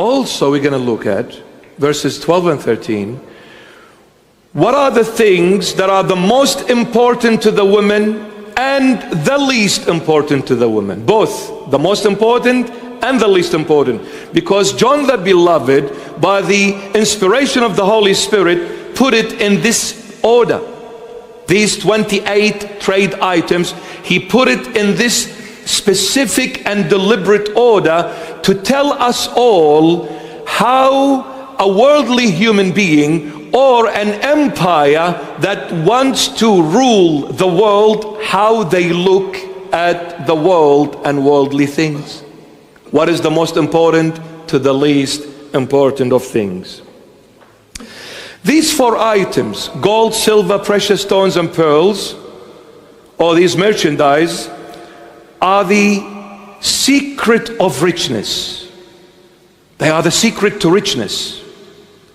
also we're going to look at verses 12 and 13. What are the things that are the most important to the women and the least important to the women? Both the most important and the least important. Because John the Beloved, by the inspiration of the Holy Spirit, put it in this order. These 28 trade items, he put it in this specific and deliberate order to tell us all how a worldly human being or an empire that wants to rule the world, how they look at the world and worldly things. What is the most important to the least important of things? These 4 items, gold, silver, precious stones and pearls, or these merchandise, are the secret of richness. They are the secret to richness.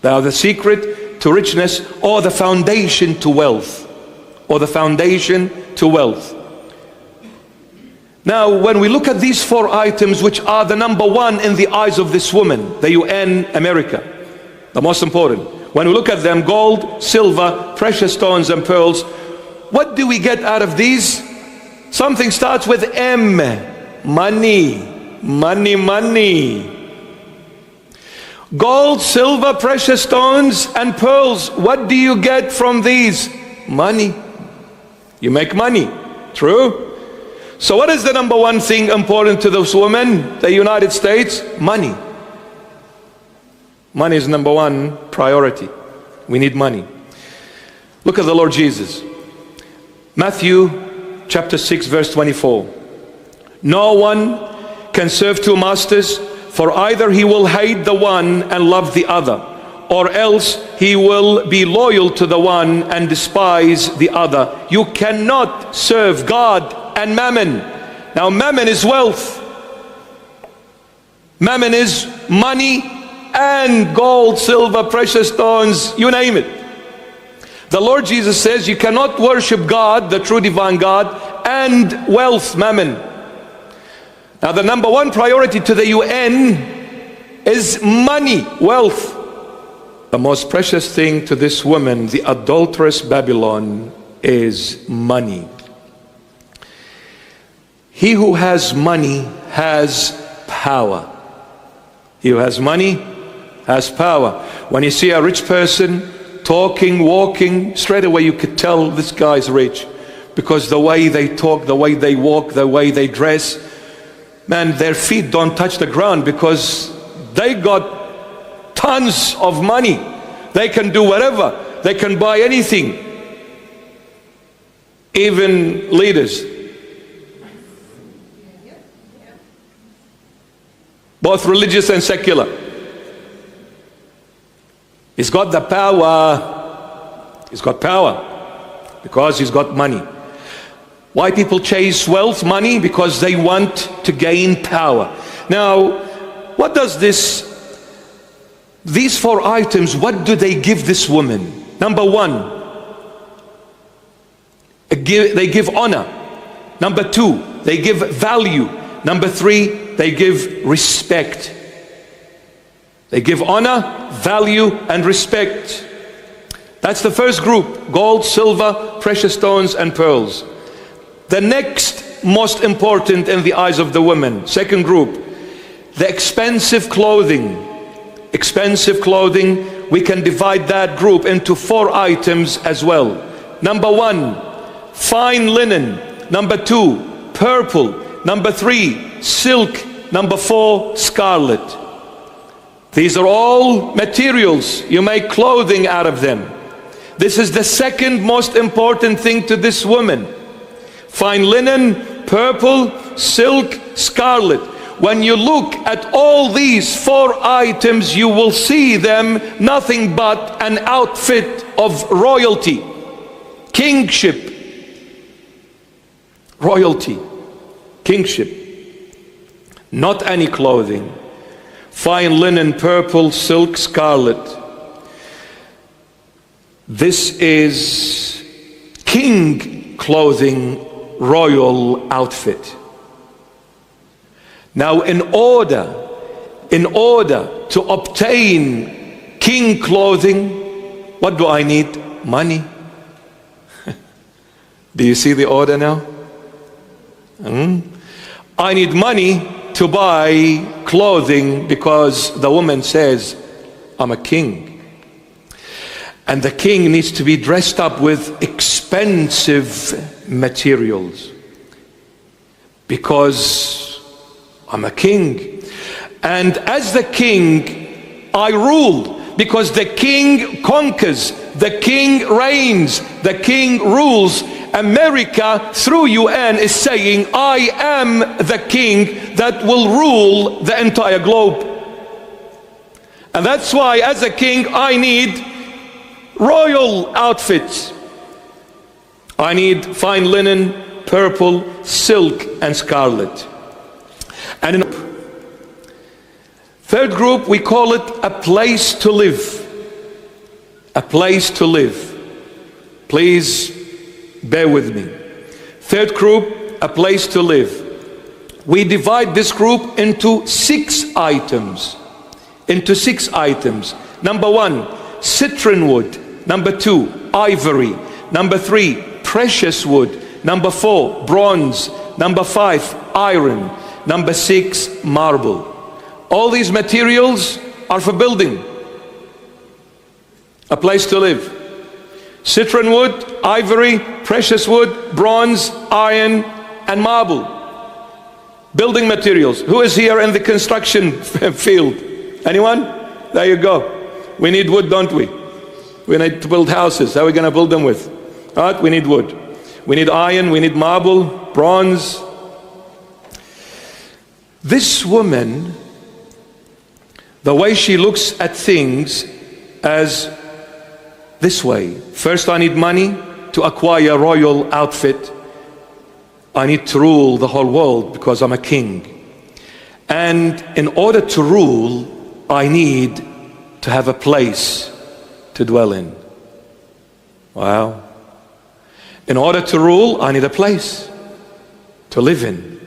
They are the secret to richness, or the foundation to wealth. Or the foundation to wealth. Now, when we look at these 4 items, which are the number 1 in the eyes of this woman, the UN America, the most important. When we look at them, gold, silver, precious stones and pearls, what do we get out of these? Something starts with M. Money. Money, money. Gold, silver, precious stones and pearls. What do you get from these? Money. You make money. True? So what is the number 1 thing important to those women? The United States? Money. Money is number 1 priority. We need money. Look at the Lord Jesus. Matthew chapter 6 verse 24. No one can serve 2 masters, for either he will hate the one and love the other, or else he will be loyal to the one and despise the other. You cannot serve God and mammon. Now mammon is wealth. Mammon is money and gold, silver, precious stones, you name it. The Lord Jesus says you cannot worship God, the true divine God, and wealth, mammon. Now the number 1 priority to the UN is money, wealth. The most precious thing to this woman, the adulterous Babylon, is money. He who has money has power. He who has money has power. When you see a rich person talking, walking, straight away you could tell this guy's rich, because the way they talk, the way they walk, the way they dress, man, their feet don't touch the ground because they got tons of money. They can do whatever. They can buy anything. Even leaders. Both religious and secular. He's got the power. He's got power because he's got money. Why people chase wealth, money? Because they want to gain power. Now, what does these 4 items, what do they give this woman? Number 1, they give honor. Number 2, they give value. Number 3, they give respect. They give honor, value, and respect. That's the first group: gold, silver, precious stones, and pearls. The next most important in the eyes of the women, second group, the expensive clothing. Expensive clothing, we can divide that group into 4 items as well. Number 1, fine linen. Number 2, purple. Number 3, silk. Number 4, scarlet. These are all materials. You make clothing out of them. This is the second most important thing to this woman. Fine linen, purple, silk, scarlet. When you look at all these 4 items, you will see them nothing but an outfit of royalty, kingship, royalty, kingship. Not any clothing. Fine linen, purple, silk, scarlet. This is king clothing, royal outfit. Now, in order in order to obtain king clothing, what do I need? Money. Do you see the order now? I need money to buy clothing because the woman says, I'm a king. And the king needs to be dressed up with expensive materials because I'm a king. And as the king, I rule, because the king conquers, the king reigns, the king rules. America through UN is saying, I am the king that will rule the entire globe. And that's why as a king I need royal outfits. I need fine linen, purple, silk and scarlet. And in third group we call it a place to live. A place to live. Please bear with me. Third group, a place to live. We divide this group into 6 items. Number 1, citron wood. Number 2, ivory. Number 3, precious wood. Number 4, bronze. Number 5, iron. Number 6, marble. All these materials are for building. A place to live. Citron wood, ivory, precious wood, bronze, iron, and marble. Building materials. Who is here in the construction field? Anyone? There you go. We need wood, don't we? We need to build houses. How are we going to build them with? All right, we need wood. We need iron, we need marble, bronze. This woman, the way she looks at things as this way. First, I need money to acquire a royal outfit. I need to rule the whole world because I'm a king. And in order to rule, I need to have a place to dwell in. Wow. In order to rule, I need a place to live in.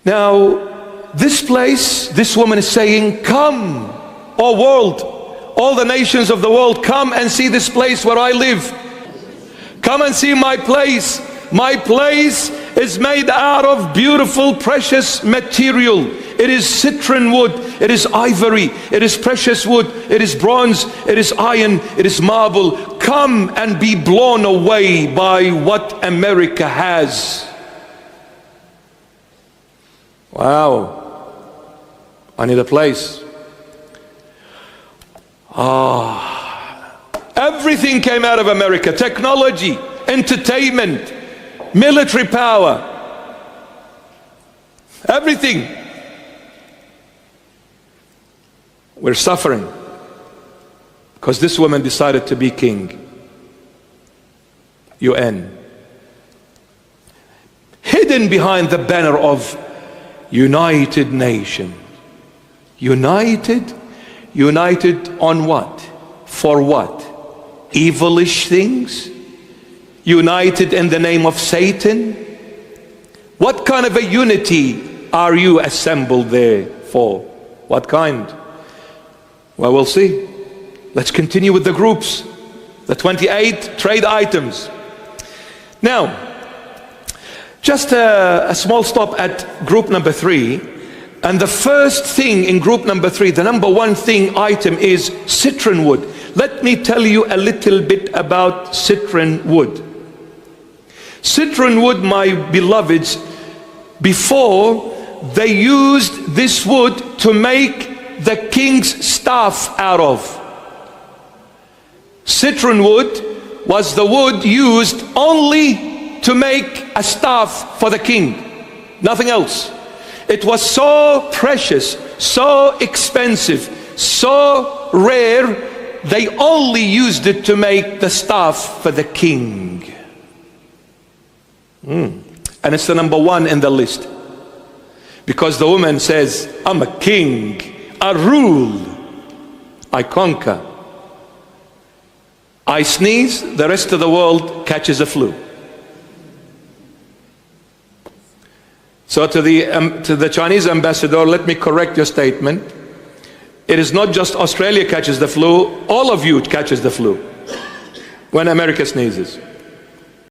Now, this place, this woman is saying, come, O world, all the nations of the world, come and see this place where I live. Come and see my place. My place is made out of beautiful, precious material. It is citron wood, it is ivory, it is precious wood, it is bronze, it is iron, it is marble. Come and be blown away by what America has. Wow. I need a place. Everything came out of America. Technology, entertainment, military power, everything. We're suffering because this woman decided to be king. UN. Hidden behind the banner of United Nations. United on what? For what? Evilish things? United in the name of Satan? What kind of a unity are you assembled there for? What kind? Well, we'll see. Let's continue with the groups. The 28 trade items. Now, just a small stop at group number 3. And the first thing in group number 3, the number 1 thing item is citron wood. Let me tell you a little bit about citron wood. Citron wood, my beloveds, before they used this wood to make the king's staff out of. Citron wood was the wood used only to make a staff for the king, nothing else. It was so precious, so expensive, so rare, they only used it to make the staff for the king. And it's the number 1 in the list. Because the woman says, I'm a king, I rule, I conquer. I sneeze, the rest of the world catches a flu. So to the Chinese ambassador, let me correct your statement. It is not just Australia catches the flu, all of you catches the flu when America sneezes.